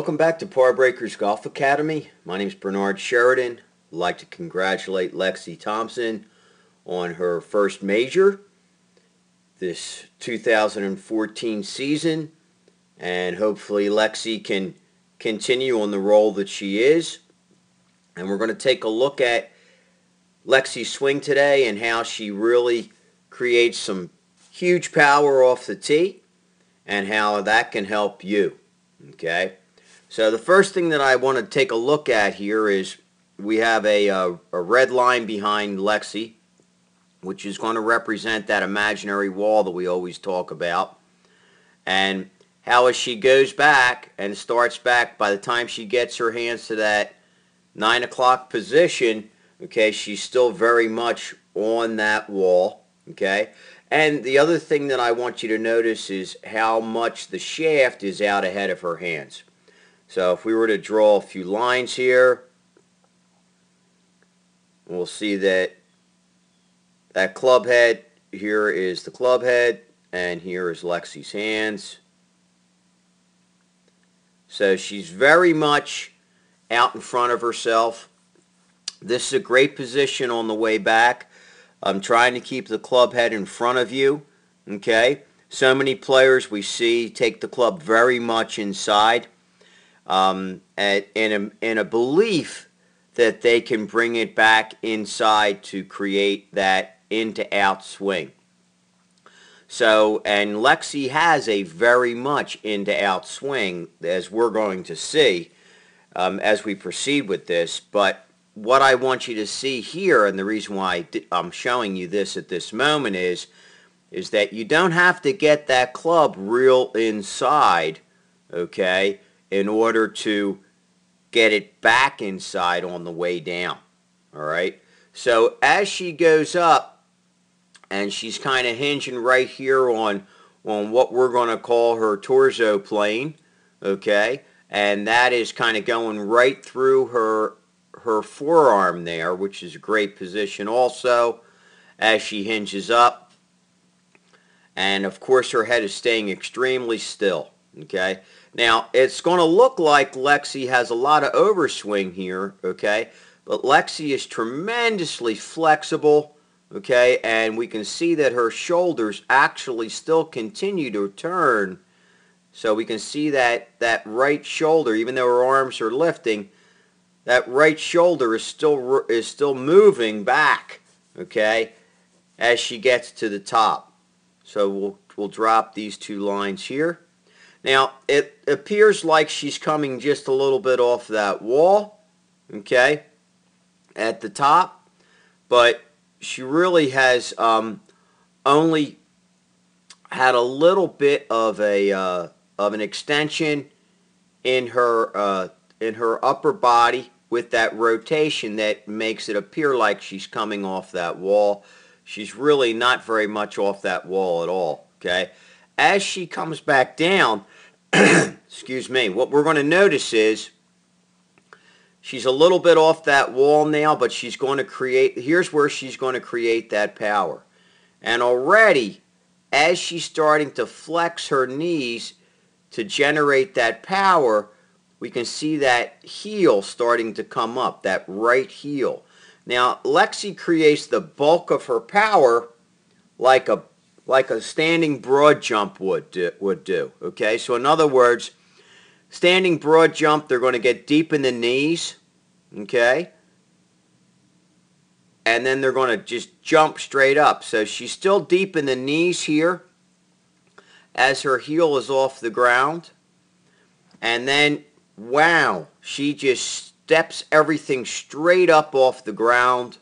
Welcome back to Par Breakers Golf Academy. My name is Bernard Sheridan. I'd like to congratulate Lexi Thompson on her first major this 2014 season, and hopefully Lexi can continue on the role that she is. And we're going to take a look at Lexi's swing today and how she really creates some huge power off the tee and how that can help you. Okay, so the first thing that I want to take a look at here is we have a red line behind Lexi, which is going to represent that imaginary wall that we always talk about. And how as she goes back and starts back, by the time she gets her hands to that 9 o'clock position, okay, she's still very much on that wall, okay? And the other thing that I want you to notice is how much the shaft is out ahead of her hands. So if we were to draw a few lines here, we'll see that that club head, here is the club head, and here is Lexi's hands. So she's very much out in front of herself. This is a great position on the way back. I'm trying to keep the club head in front of you, okay? So many players we see take the club very much inside in a belief that they can bring it back inside to create that in-to-out swing. So, and Lexi has a very much in-to-out swing, as we're going to see as we proceed with this. But what I want you to see here, and the reason why I'm showing you this at this moment is that you don't have to get that club real inside, okay, in order to get it back inside on the way down, all right? So as she goes up, and she's kind of hinging right here on what we're going to call her torso plane, okay, and that is kind of going right through her forearm there, which is a great position also as she hinges up. And of course her head is staying extremely still, okay? Now it's going to look like Lexi has a lot of overswing here, okay? But Lexi is tremendously flexible, okay? And we can see that her shoulders actually still continue to turn. So we can see that right shoulder, even though her arms are lifting, that right shoulder is still moving back, okay, as she gets to the top. So we'll drop these two lines here. Now it appears like she's coming just a little bit off that wall, okay, at the top, but she really has only had a little bit of an extension in her upper body with that rotation that makes it appear like she's coming off that wall. She's really not very much off that wall at all, okay? As she comes back down, excuse me, what we're going to notice is she's a little bit off that wall now, but she's going to create, here's where she's going to create that power. And already, as she's starting to flex her knees to generate that power, we can see that heel starting to come up, that right heel. Now, Lexi creates the bulk of her power like a standing broad jump would do. Okay, so in other words, standing broad jump, they're going to get deep in the knees, okay, and then they're going to just jump straight up. So she's still deep in the knees here as her heel is off the ground, and then wow, she just steps everything straight up off the ground,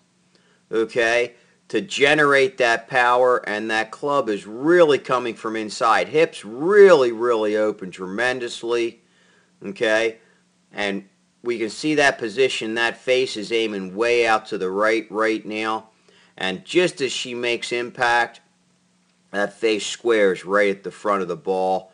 okay, to generate that power, and that club is really coming from inside. Hips really, really open tremendously, okay, and we can see that position. That face is aiming way out to the right now, and just as she makes impact, that face squares right at the front of the ball,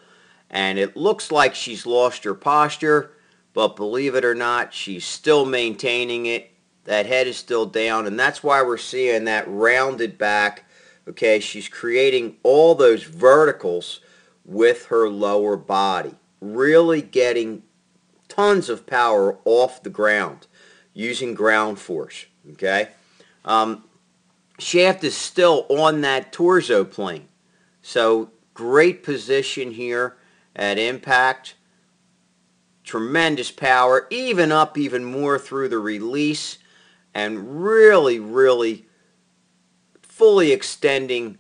and it looks like she's lost her posture, but believe it or not, she's still maintaining it. That head is still down, and that's why we're seeing that rounded back. Okay, she's creating all those verticals with her lower body, really getting tons of power off the ground using ground force. Okay, shaft is still on that torso plane, so great position here at impact. Tremendous power, even up even more through the release, and really fully extending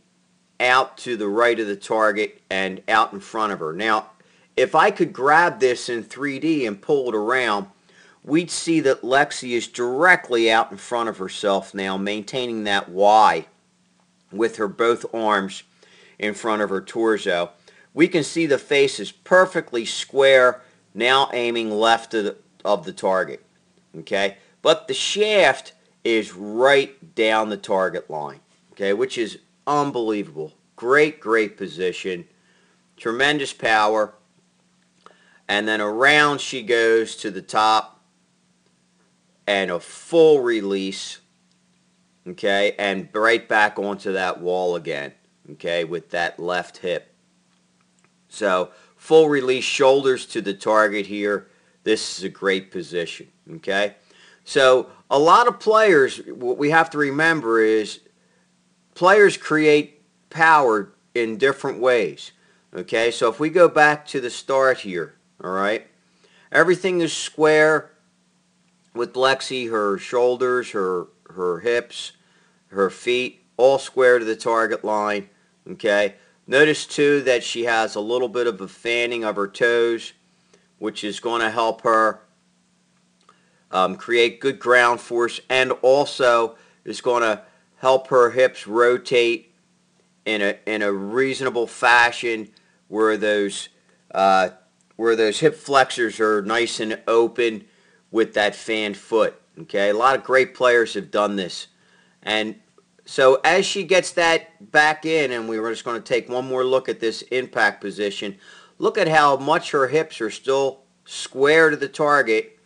out to the right of the target and out in front of her. Now, if I could grab this in 3D and pull it around, we'd see that Lexi is directly out in front of herself now, maintaining that Y with her both arms in front of her torso. We can see the face is perfectly square, now aiming left of the target. Okay, but the shaft is right down the target line. Okay, which is unbelievable. Great position. Tremendous power. And then around she goes to the top. And a full release. Okay, and right back onto that wall again. Okay, with that left hip. So, full release, shoulders to the target here. This is a great position. Okay, so a lot of players, what we have to remember is players create power in different ways. Okay, so if we go back to the start here, all right, everything is square with Lexi, her shoulders, her hips, her feet, all square to the target line. Okay, notice too that she has a little bit of a fanning of her toes, which is going to help her create good ground force, and also is going to help her hips rotate in a reasonable fashion where those hip flexors are nice and open with that fanned foot. Okay, a lot of great players have done this. And so as she gets that back in, and we're just going to take one more look at this impact position, look at how much her hips are still square to the target,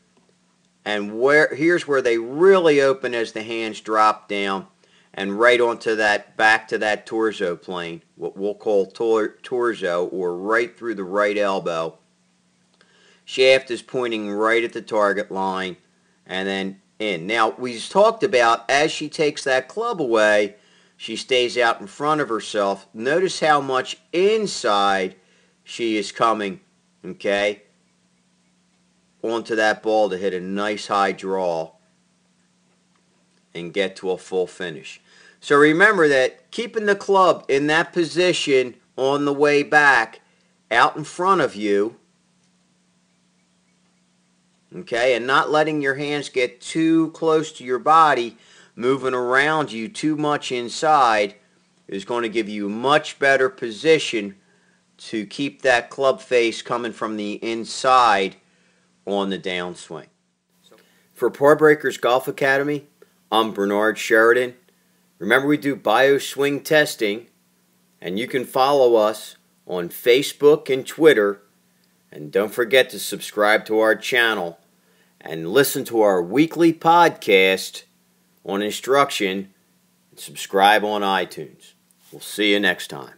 and here's where they really open as the hands drop down and right onto that, back to that torso plane, what we'll call torso, or right through the right elbow. Shaft is pointing right at the target line, and then in. Now, we talked about as she takes that club away, she stays out in front of herself. Notice how much inside she is coming, okay, onto that ball to hit a nice high draw and get to a full finish. So remember that keeping the club in that position on the way back out in front of you, okay, and not letting your hands get too close to your body, moving around you too much inside, is going to give you much better position to keep that club face coming from the inside on the downswing. For Par Breakers Golf Academy, I'm Bernard Sheridan. Remember, we do bioswing testing, and you can follow us on Facebook and Twitter. And don't forget to subscribe to our channel and listen to our weekly podcast on instruction. And subscribe on iTunes. We'll see you next time.